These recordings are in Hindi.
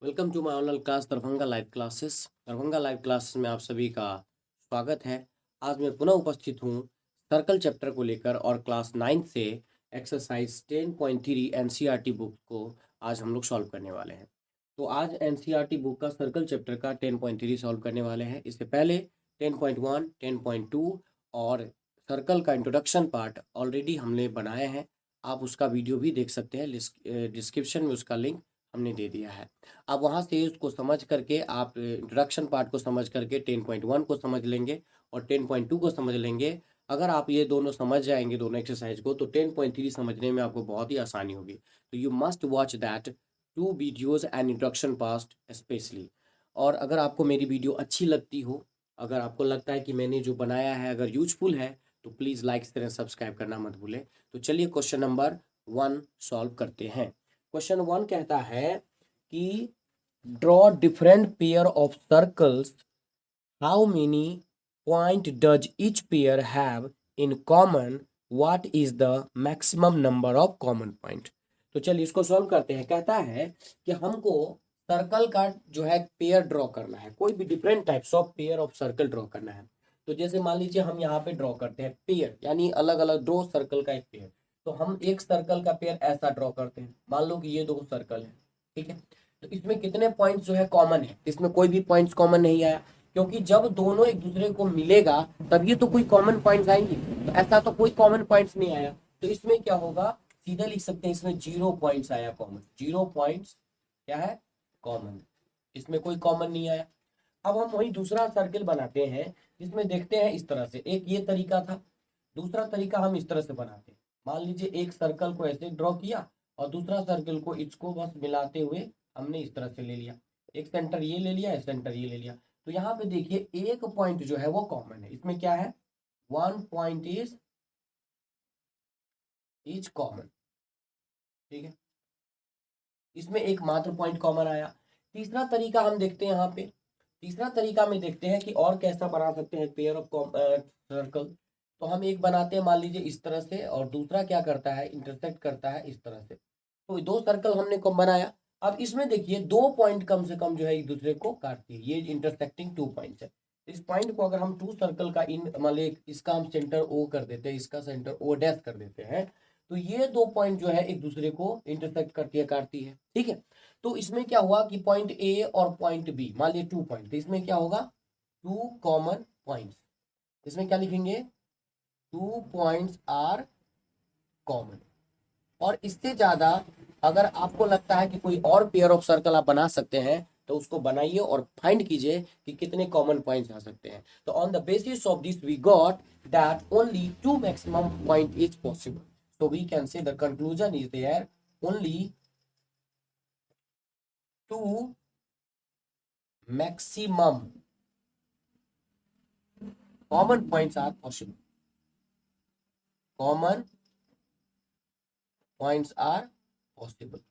Welcome to my online class Darbhanga live classes. Darbhanga live classes में आप सभी का स्वागत है। आज मैं पुनः उपस्थित हूँ सर्कल चैप्टर को लेकर और क्लास 9 से एक्सरसाइज 10.3 एनसीईआरटी बुक को आज हम लोग सॉल्व करने वाले हैं। तो आज एनसीईआरटी बुक का सर्कल चैप्टर का 10.3 सॉल्व करने वाले हैं। इससे पहले 10.1, 10.2 और सर्कल का इंट्रोडक्शन पार्ट ऑलरेडी हमने बनाए हैं। आप उसका वीडियो भी देख सकते हैं, डिस्क्रिप्शन में उसका लिंक हमने दे दिया है। आप वहाँ से उसको समझ करके आप इंट्रोडक्शन पार्ट को समझ करके 10.1 को समझ लेंगे और 10.2 को समझ लेंगे। अगर आप ये दोनों समझ जाएंगे दोनों एक्सरसाइज को, तो 10.3 समझने में आपको बहुत ही आसानी होगी। तो you must watch that 2 videos and introduction past specially. और अगर आपको मेरी वीडियो अच्छी लगती हो, अगर आपको लगता है कि मैंने जो बनाया है अगर यूजफुल है, तो प्लीज़ लाइक करें, सब्सक्राइब करना मत भूलें। तो चलिए क्वेश्चन नंबर 1 सॉल्व करते हैं। क्वेश्चन 1 कहता है कि draw different pair of circles, how many point does each pair have in common, what is the maximum number of common point. तो चलिए इसको सॉल्व करते हैं। कहता है कि हमको सर्कल का जो है पेयर ड्रॉ करना है, कोई भी different types of pair of circle draw करना है। तो जैसे मान लीजिए हम यहाँ पे ड्रॉ करते हैं पेयर, यानी अलग अलग दो सर्कल का एक पेयर। तो हम एक सर्कल का पेयर ऐसा ड्रॉ करते हैं, मान लो कि ये दो सर्कल है, ठीक है। तो इसमें कितने पॉइंट्स जो है कॉमन है, इसमें कोई भी पॉइंट्स कॉमन नहीं आया, क्योंकि जब दोनों एक दूसरे को मिलेगा तभी तो कोई कॉमन पॉइंट्स आएंगे। तो ऐसा तो कोई कॉमन पॉइंट्स नहीं आया, तो इसमें क्या होगा, सीधा लिख सकते हैं इसमें 0 पॉइंट्स आया कॉमन। 0 पॉइंट्स क्या है, कॉमन। इसमें कोई कॉमन नहीं आया। अब हम वही दूसरा सर्कल बनाते हैं, जिसमें देखते हैं इस तरह से। एक ये तरीका था, दूसरा तरीका हम इस तरह से बनाते हैं। मान लीजिए एक सर्कल को ऐसे ड्रॉ किया और दूसरा सर्कल को इसको बस मिलाते हुए हमने इस तरह से ले लिया। एक सेंटर ये ले लिया, एक सेंटर ये ले लिया। तो यहाँ पे देखिए एक पॉइंट जो है वो कॉमन है। इसमें क्या है, 1 पॉइंट इज कॉमन, ठीक है। इसमें एक मात्र पॉइंट कॉमन आया। तीसरा तरीका हम देखते हैं यहाँ पे। तीसरा तरीका में देखते हैं कि और कैसा बना सकते हैं पेयर ऑफ सर्कल। तो हम एक बनाते हैं मान लीजिए इस तरह से, और दूसरा क्या करता है, इंटरसेक्ट करता है इस तरह से। तो दो सर्कल हमने कम बनाया। अब इसमें देखिए दो पॉइंट कम से कम जो है एक दूसरे को काटती है, ये इंटरसेक्टिंग 2 पॉइंट्स है। इस पॉइंट को अगर हम 2 सर्कल का इन मान लीजिए इसका हम सेंटर ओ कर देते हैं, इसका सेंटर ओ डैश कर देते हैं, तो ये दो पॉइंट जो है एक दूसरे को इंटरसेक्ट करती है, काटती है, ठीक है। तो इसमें क्या हुआ कि पॉइंट ए और पॉइंट बी, मान लीजिए 2 पॉइंट, तो इसमें क्या होगा, 2 कॉमन पॉइंट्स। इसमें क्या लिखेंगे, 2 पॉइंट्स आर कॉमन। और इससे ज्यादा अगर आपको लगता है कि कोई और पेयर ऑफ सर्कल आप बना सकते हैं, तो उसको बनाइए और फाइंड कीजिए कि कितने कॉमन पॉइंट्स आ सकते हैं। तो on the basis of this we got that only 2 maximum point is possible. So we can say the conclusion is there, only 2 maximum common points are possible. Common points are possible.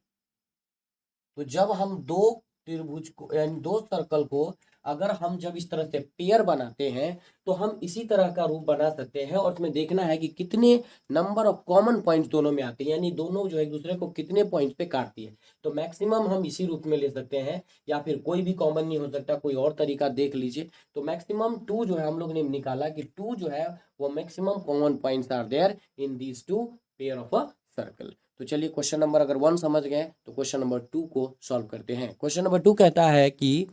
तो जब हम दो त्रिभुज को यानी दो सर्कल को अगर हम जब इस तरह से पेयर बनाते हैं, तो हम इसी तरह का रूप बना सकते हैं। और इसमें देखना है कि कितने नंबर ऑफ कॉमन पॉइंट्स दोनों में आते हैं, यानी दोनों जो एक दूसरे को कितने पॉइंट्स पे काटती है। तो मैक्सिमम हम इसी रूप में ले सकते हैं, या फिर कोई भी कॉमन नहीं हो सकता, कोई और तरीका देख लीजिए। तो मैक्सिमम 2 जो है हम लोग ने निकाला कि 2 जो है वो maximum common points are there in these 2 pair of a circle. तो चलिए क्वेश्चन नंबर अगर 1 समझ गए तो क्वेश्चन नंबर 2 को सॉल्व करते हैं। क्वेश्चन नंबर 2 कहता है कि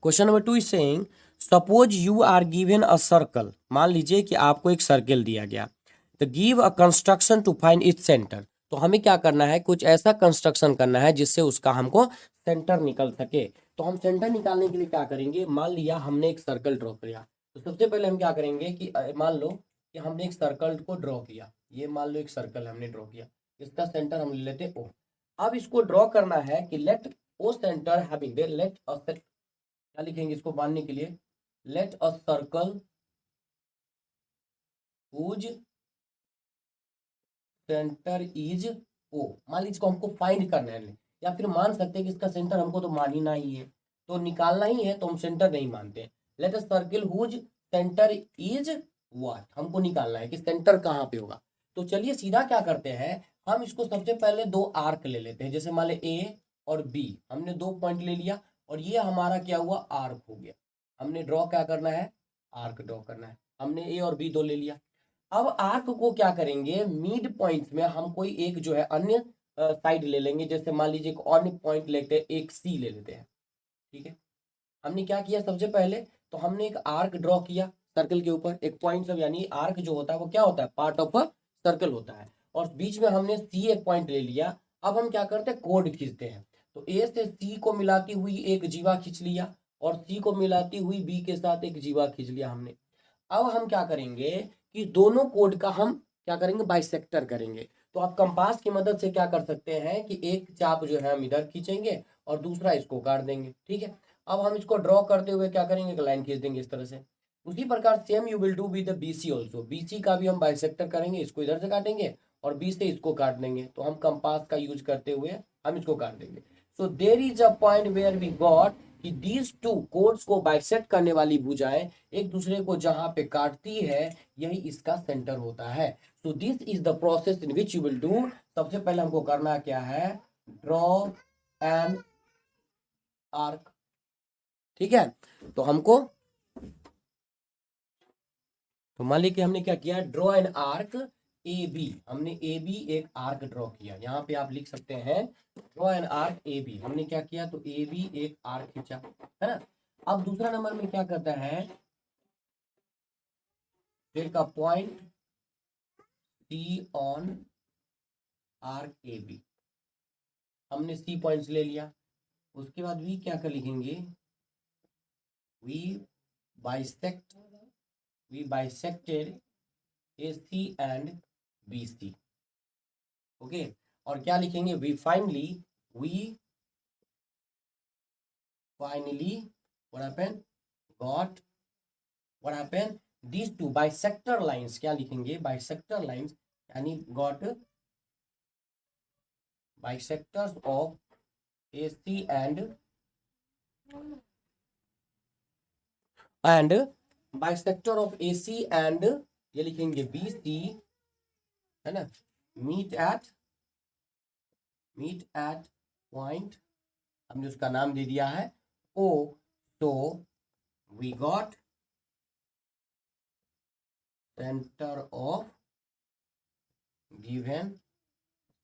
question number 2 is saying suppose you are given a circle. मान लीजिए कि आपको एक सर्कल दिया गया, तो give a construction to find its centre. तो हमें क्या करना है, कुछ ऐसा कंस्ट्रक्शन करना है जिससे उसका हमको सेंटर निकल सके। तो हम सेंटर निकालने के लिए क्या करेंगे, मान लिया हमने एक सर्कल ड्रॉ किया, तो सबसे पहले हम क्या करेंगे कि मान लो कि हमने एक सर्कल को ड्रॉ किया। ये मान लो एक सर्कल हमने ड्रॉ किया, इसका सेंटर हम ले लेते ओ। अब इसको ड्रॉ करना है कि let O centre having there, let a क्या लिखेंगे इसको बांधने के लिए, let a circle whose centre is O. मान लीजिए इसको हमको फाइंड करना है, या फिर मान सकते हैं कि इसका सेंटर हमको तो मानना ही है, तो निकालना ही है, तो हम सेंटर नहीं मानते। Let a circle whose centre is what, हमको निकालना है कि सेंटर कहाँ पे होगा। तो चलिए सीधा क्या करते हैं, हम इसको सबसे पहले 2 आर्क ले लेते हैं। जैसे मान ले ए और बी, हमने 2 पॉइंट ले लिया और ये हमारा क्या हुआ, आर्क हो गया। हमने ड्रॉ क्या करना है, आर्क ड्रॉ करना है। हमने ए और बी 2 ले लिया। अब आर्क को क्या करेंगे, मिड पॉइंट में हम कोई एक जो है अन्य साइड ले लेंगे। जैसे मान लीजिए एक अन्य पॉइंट लेते हैं, एक सी ले लेते हैं, ठीक है। हमने क्या किया, सबसे पहले तो हमने एक आर्क ड्रॉ किया सर्कल के ऊपर, एक पॉइंट सब, यानी आर्क जो होता है वो क्या होता है, पार्ट ऑफ अ सर्कल होता है। और बीच में हमने सी एक पॉइंट ले लिया। अब हम क्या करते हैं, कोड खींचते हैं। तो ए से सी को मिलाती हुई एक जीवा खींच लिया और सी को मिलाती हुई बी के साथ एक जीवा खींच लिया हमने। अब हम क्या करेंगे कि दोनों कोड का हम क्या करेंगे, बाइसेक्टर करेंगे। तो आप कंपास की मदद से क्या कर सकते हैं कि एक चाप जो है हम इधर खींचेंगे और दूसरा इसको काट देंगे, ठीक है। अब हम इसको ड्रॉ करते हुए क्या करेंगे, एक लाइन खींच देंगे इस तरह से। उसी प्रकार same you will do with the BC also, BC का भी हम बाइसेक्टर करेंगे, इसको इधर से काटेंगे और बी से इसको काट देंगे। तो हम कंपास का यूज करते हुए हम इसको काट देंगे। So there is a point where we got कि दीज टू कोड्स को बाइसेक्ट करने वाली भुजाएं एक दूसरे को जहां पे काटती है, यही इसका सेंटर होता है। So this is the process in which you will do. सबसे पहले हमको करना क्या है, ड्रॉ एन आर्क, ठीक है। तो हमको, तो मान लीजिए हमने क्या किया, draw an arc A B. हमने ए बी एक आर्क ड्रॉ किया। यहाँ पे आप लिख सकते हैं draw an arc A B. हमने क्या किया, तो ए बी एक आर्क खींचा, है ना। अब दूसरा नंबर में क्या करता है, take a point C on arc A B. हमने सी पॉइंट्स ले लिया। उसके बाद वी क्या कर लिखेंगे, we bisect, we bisected A C and B C, okay. और क्या लिखेंगे, we finally what happened, got, what happened, these two bisector lines, क्या लिखेंगे, bisector lines, यानी got bisectors of AC and bisector of AC and ये लिखेंगे BC, है ना, meet at point, हमने उसका नाम दे दिया है O। तो we got center of given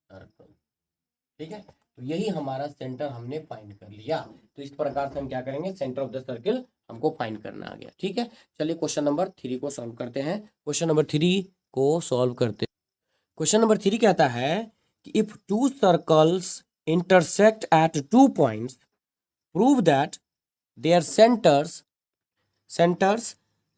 circle, ठीक है। तो यही हमारा सेंटर हमने फाइंड कर लिया। तो इस प्रकार से हम क्या करेंगे, सेंटर ऑफ द सर्कल हमको फाइंड करना आ गया, ठीक है। चलिए क्वेश्चन नंबर 3 को सॉल्व करते हैं। क्वेश्चन नंबर 3 को सॉल्व करते हैं। क्वेश्चन नंबर 3 कहता है कि if two circles intersect at 2 points, prove that there centres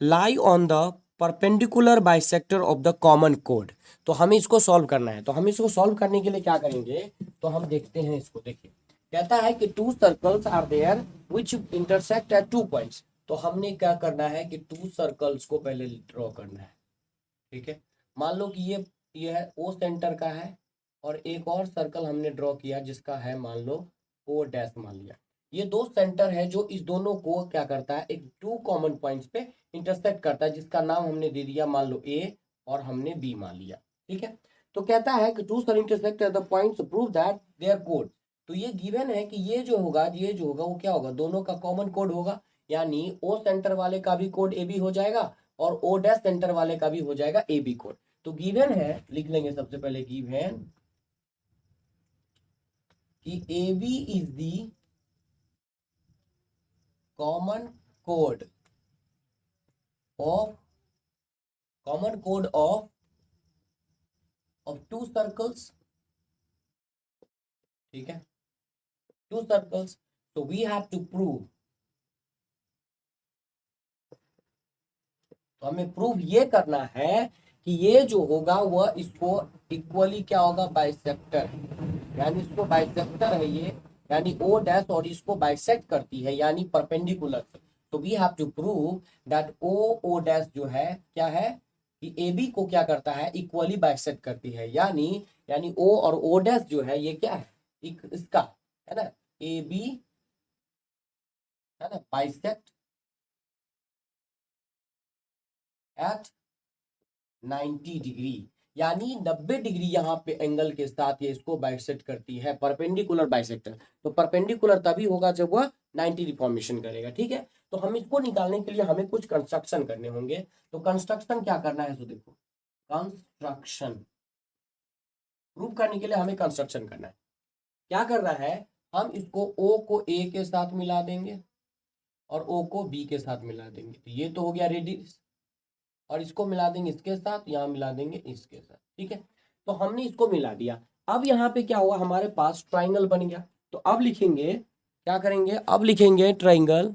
lie on the perpendicular bisector of the common code. तो हमें इसको सॉल्व करना है। तो हम इसको सॉल्व करने के लिए क्या करेंगे, तो हम देखते हैं इसको। देखिए कहता है कि 2 circles are there which intersect at 2 points. तो हमने क्या करना है कि 2 सर्कल्स को पहले ड्रॉ करना है, ठीक है। मान लो कि ये है ओ सेंटर का है और एक और सर्कल हमने ड्रॉ किया जिसका है मान लो ओ डैश मान लिया। ये 2 सेंटर है जो इस दोनों को क्या करता है, एक 2 कॉमन पॉइंट्स पे इंटरसेक्ट करता है, जिसका नाम हमने दे दिया मान लो ए और हमने बी मान लिया, ठीक है। तो कहता है कि two sir intersect at the points, prove that their कोड। तो ये गिवन है कि ये जो होगा वो क्या होगा, दोनों का कॉमन कोड होगा। यानी ओ सेंटर वाले का भी कोड ए बी हो जाएगा और ओ डैश सेंटर वाले का भी हो जाएगा ए बी कोड। तो गिवन है, लिख लेंगे सबसे पहले गिवन कि A B is the common कोड ऑफ टू सर्कल्स, ठीक है, टू सर्कल्स। तो वी हैव टू प्रूव, तो हमें प्रूव ये करना है कि ये जो होगा वह इसको इक्वली क्या होगा, बाइसेक्टर, यानी इसको बाइसेक्टर है ये, यानी ओ डैश और इसको बाइसेक्ट करती है, यानी परपेंडिकुलर। तो we have to prove that O dash जो है क्या है कि ए बी को क्या करता है, इक्वली बाइसेक्ट करती है। यानी ओ और ओ डैश जो है ये क्या है, इसका, है ना, ए बी, है ना, बाइसेक्ट एट 90 डिग्री। यानी 90 डिग्री यहाँ पे एंगल के साथ ये इसको बाइसेक्ट करती है, परपेंडिकुलर बाइसेक्टर। तो परपेंडिकुलर तभी होगा जब वह 90 डिफॉर्मेशन करेगा। ठीक है, तो हम इसको निकालने के लिए हमें कुछ कंस्ट्रक्शन करने होंगे। तो कंस्ट्रक्शन क्या करना है, तो देखो कंस्ट्रक्शन प्रूव करने के लिए हमें कंस्ट्रक्शन करना है। क्या करना है, हम इसको O को A के साथ मिला देंगे और O को B के साथ मिला देंगे। तो ये तो हो गया रेडियस, और इसको मिला देंगे इसके साथ, यहाँ मिला देंगे इसके साथ। ठीक है, तो हमने इसको मिला दिया। अब यहाँ पे क्या हुआ, हमारे पास ट्राइंगल बन गया। तो अब लिखेंगे, क्या करेंगे, अब लिखेंगे ट्राइंगल।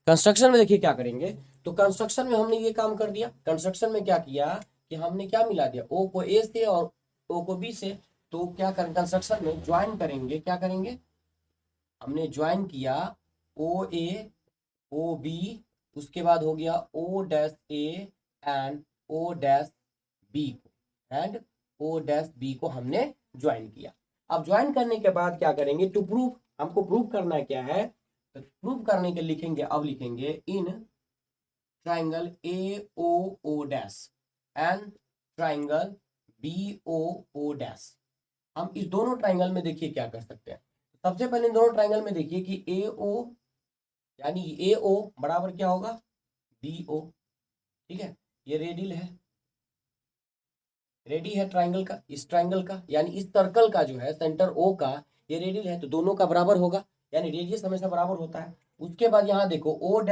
कंस्ट्रक्शन में देखिए क्या करेंगे, तो कंस्ट्रक्शन में हमने ये काम कर दिया। कंस्ट्रक्शन में क्या किया कि हमने क्या मिला दिया, O को A से और O को B से। तो क्या करें, कंस्ट्रक्शन में ज्वाइन करेंगे। क्या करेंगे, हमने ज्वाइन किया OA OB, उसके बाद हो गया O' A and O' B and O' B को हमने ज्वाइन किया। अब ज्वाइन करने के बाद क्या करेंगे, टू प्रूव, हमको प्रूव करना क्या है, तो प्रूव करने के लिखेंगे, अब लिखेंगे in triangle AOO' and triangle BOO'। हम इस दोनों ट्राइंगल में देखिए क्या कर सकते हैं। सबसे पहले इन दोनों ट्राइंगल में देखिए कि AO यानी AO बराबर क्या होगा, BO। ठीक है, ये रेडियल है, रेडी है ट्राइंगल का, इस ट्राइंगल का, यानी इस सर्कल का जो है सेंटर O का ये रेडियल है, तो दोनों का बराबर होगा, यानी रेडियस हमेशा बराबर होता है। उसके बाद यहाँ देखो O' A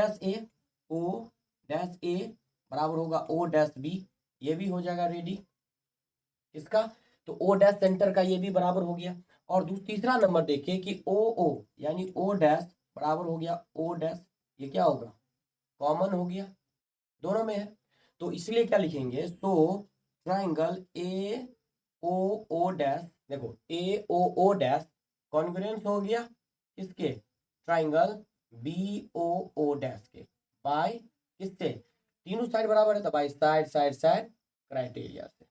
बराबर होगा O' B, ये भी हो जाएगा रेडी इसका। तो O' सेंटर का ये भी बराबर हो गया। और तीसरा नंबर देखिए कि OO यानी O' बराबर हो गया O', ये क्या होगा, कॉमन हो गया, दोनों में है। तो इसलिए क्या लिखेंगे, तो ट्राइंगल AOO', देखो AOO' कॉन्ग्रुएंस हो गया किसके, ट्राइंगल BOO' के, बाय किससे, तीनों साइड बराबर है तो बाय साइड क्राइटेरिया से।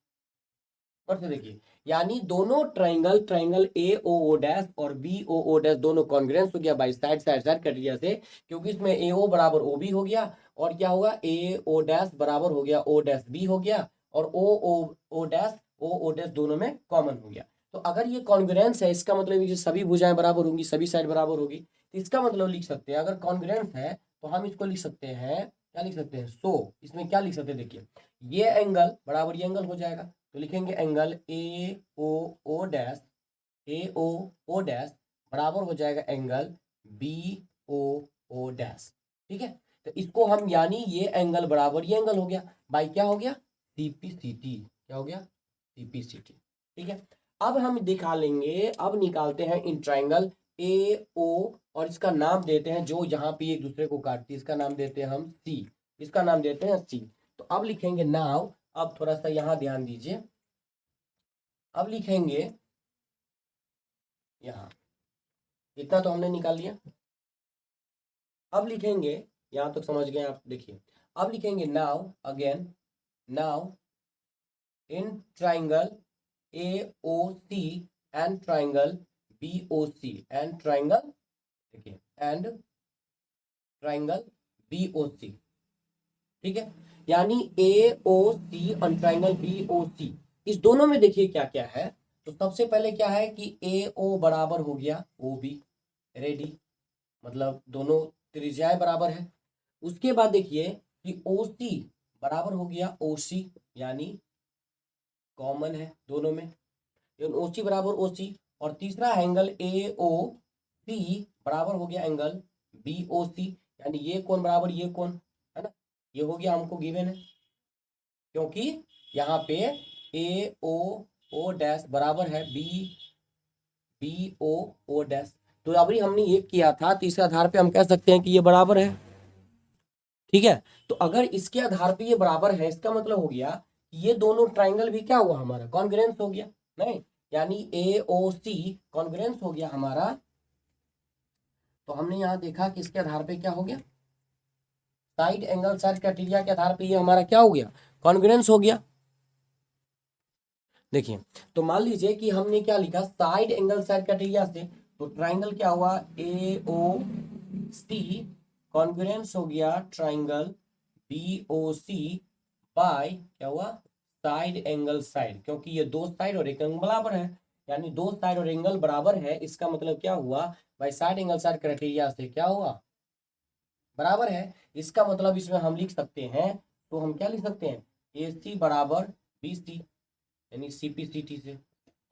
और से देखिए, यानी दोनों ट्राइंगल AOO' और BOO' दोनों कॉन्ग्रुएंस हो गया बाय साइड क्राइटेरिया से, क्योंकि इसमें AO बराबर OB हो गया, और क्या होगा AO' बराबर हो गया O' B हो गया, और OO' दोनों में कॉमन हो गया। तो अगर ये कॉन्ग्रुएंस है, इसका मतलब ये सभी भुजाएं बराबर होंगी, सभी साइड बराबर होगी। तो इसका मतलब लिख सकते हैं, अगर कॉन्ग्रुएंस है तो हम इसको लिख सकते हैं, क्या लिख सकते हैं, सो इसमें क्या लिख सकते हैं, देखिए ये एंगल बराबर ये एंगल हो जाएगा। तो लिखेंगे एंगल AOO' बराबर हो जाएगा एंगल BOO'। ठीक है, तो इसको हम, यानी ये एंगल बराबर ये एंगल हो गया बाई क्या हो गया, CPCT, क्या हो गया, CPCT। ठीक है, अब हम दिखा लेंगे, अब निकालते हैं इन ट्राइंगल AO, और इसका नाम देते हैं, जो यहाँ पे एक दूसरे को काटती है इसका नाम देते हैं हम C, इसका नाम देते हैं C। तो अब लिखेंगे नाउ, अब थोड़ा सा यहाँ ध्यान दीजिए, अब लिखेंगे यहाँ, इतना तो हमने निकाल लिया। अब लिखेंगे, यहाँ तक समझ गए आप, देखिए अब लिखेंगे now again, now in triangle AOC and triangle BOC and triangle, देखिए एंड ट्राइंगल BOC। ठीक है, यानी AOC और ट्राइंगल BOC, इस दोनों में देखिए क्या क्या है। तो सबसे पहले क्या है कि AO बराबर हो गया OB, रेडी, मतलब दोनों त्रिज्याएं बराबर है। उसके बाद देखिए कि OC बराबर हो गया OC, यानी कॉमन है दोनों में, OC बराबर OC। और तीसरा एंगल AOP बराबर हो गया एंगल BOC, यानी ये कोण बराबर ये कोण, है ना, ये हो गया हमको गिवन है, क्योंकि यहाँ पे AOO' बराबर है BOO'। तो अभी हमने ये किया था, तो इसके आधार पे हम कह सकते हैं कि ये बराबर है। ठीक है, तो अगर इसके आधार पे ये बराबर है, इसका मतलब हो गया कि ये दोनों ट्राइंगल भी क्या हुआ हमारा, कॉन्ग्रुएंस हो गया, नहीं, यानी AOC कॉन्ग्रुएंस हो गया हमारा। तो हमने यहाँ देखा कि इसके आधार पे क्या हो गया, साइड एंगल साइड क्राइटेरिया के आधार पे ये हमारा क्या हो गया, कॉन्ग्रुएंस हो गया। देखिए, तो मान लीजिए कि हमने क्या लिखा, साइड एंगल साइड क्राइटेरिया से, तो ट्राइंगल क्या हुआ AOC कॉन्ग्रुएंस हो गया ट्राइंगल BOC बाय क्या हुआ साइड एंगल साइड, क्योंकि ये दो साइड और एक एंगल बराबर है, यानी दो साइड और एंगल बराबर है, इसका मतलब क्या हुआ भाई, साइड एंगल साइड क्राइटेरिया से क्या हुआ, बराबर है। इसका मतलब इसमें हम लिख सकते हैं, तो हम क्या लिख सकते हैं, ए सी बराबर बी सी, यानी सी पी सी टी से,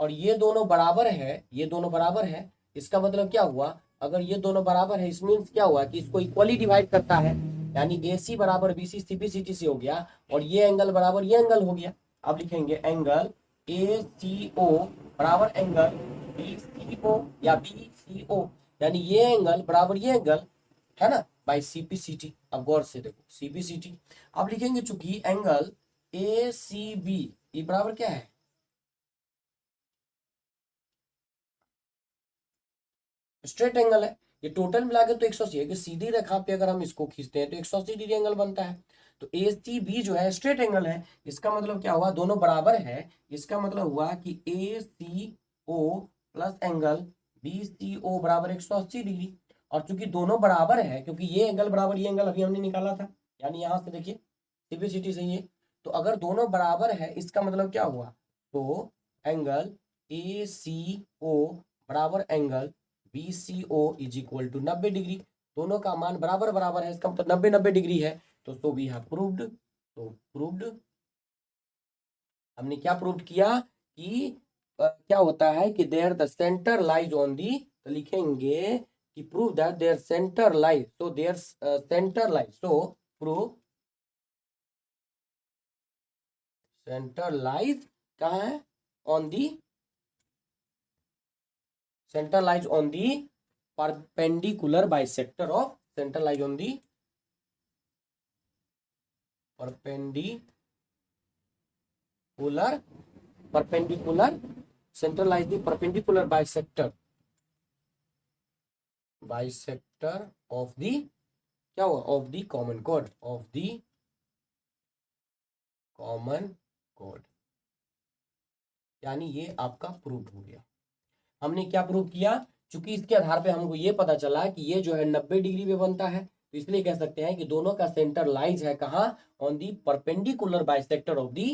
और ये दोनों बराबर है, ये दोनों बराबर है, इसका मतलब क्या हुआ, अगर ये दोनों बराबर है, इसमें क्या हुआ कि इसको इक्वली डिवाइड करता है, यानी ए सी बराबर B C C P C T से हो गया, और ये एंगल बराबर ये एंगल हो गया। अब लिखेंगे एंगल ए सी ओ बराबर एंगल बी सी ओ या बी सी ओ, यानी ये एंगल बराबर ये एंगल, है ना, बाई सीपीसीटी। अब गौर से देखो सीपीसीटी, अब लिखेंगे चूंकि एंगल ए सी बी ये बराबर क्या है, स्ट्रेट एंगल है, ये टोटल मिला के तो 180 है, कि सीधी रेखा पे अगर हम इसको खींचते हैं तो 180 डिग्री एंगल बनता है। तो ए सी बी जो है स्ट्रेट एंगल है, इसका मतलब क्या हुआ, दोनों बराबर है, इसका मतलब हुआ कि A C O plus angle B C O बराबर 180 डिग्री। और चूंकि दोनों बराबर है, क्योंकि ये एंगल बराबर ये एंगल अभी हमने निकाला था, यानी यहाँ से देखिए सीपीसीटी से ये, तो अगर दोनों बराबर है इसका मतलब क्या हुआ, तो एंगल ए सी ओ बराबर angle B C O is equal to 90 degree, दोनों का मान बराबर बराबर है, इसका मतलब 90 डिग्री है, तो सो वी हैव प्रूव्ड। तो प्रूव्ड, हमने क्या प्रूव किया कि क्या होता है कि there the centre lies on the, तो लिखेंगे कि prove that there centre lies, तो there centre lies, so prove centre lies कहाँ है, on the, center lies on the perpendicular bisector of, center lies on the perpendicular center lies the perpendicular bisector of the, क्या हुआ, of the common chord, of the common chord, यानी ये आपका प्रूव हो गया। हमने क्या प्रूव किया, चूंकि इसके आधार पे हमको ये पता चला कि ये जो है 90 डिग्री पे बनता है, तो इसलिए कह सकते हैं कि दोनों का सेंटर लाइज है कहाँ, on the perpendicular bisector of the,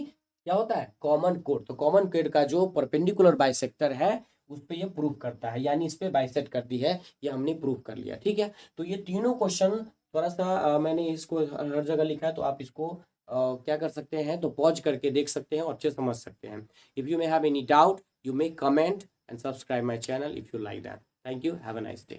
क्या होता है, कॉमन कोड। तो कॉमन कोड का जो परपेंडिकुलर बाइसेक्टर है उस पे ये प्रूव करता है, यानी इस पे बाइसेक्ट करती है, ये हमने प्रूव कर लिया। ठीक है, तो ये तीनों क्वेश्चन थोड़ा सा मैंने इसको हर जगह लिखा है, तो आप इसको क्या कर सकते हैं, तो पॉज करके देख सकते हैं और अच्छे समझ सकते हैं। If you may have any doubt, you may comment and subscribe my channel if you like that. Thank you. Have a nice day.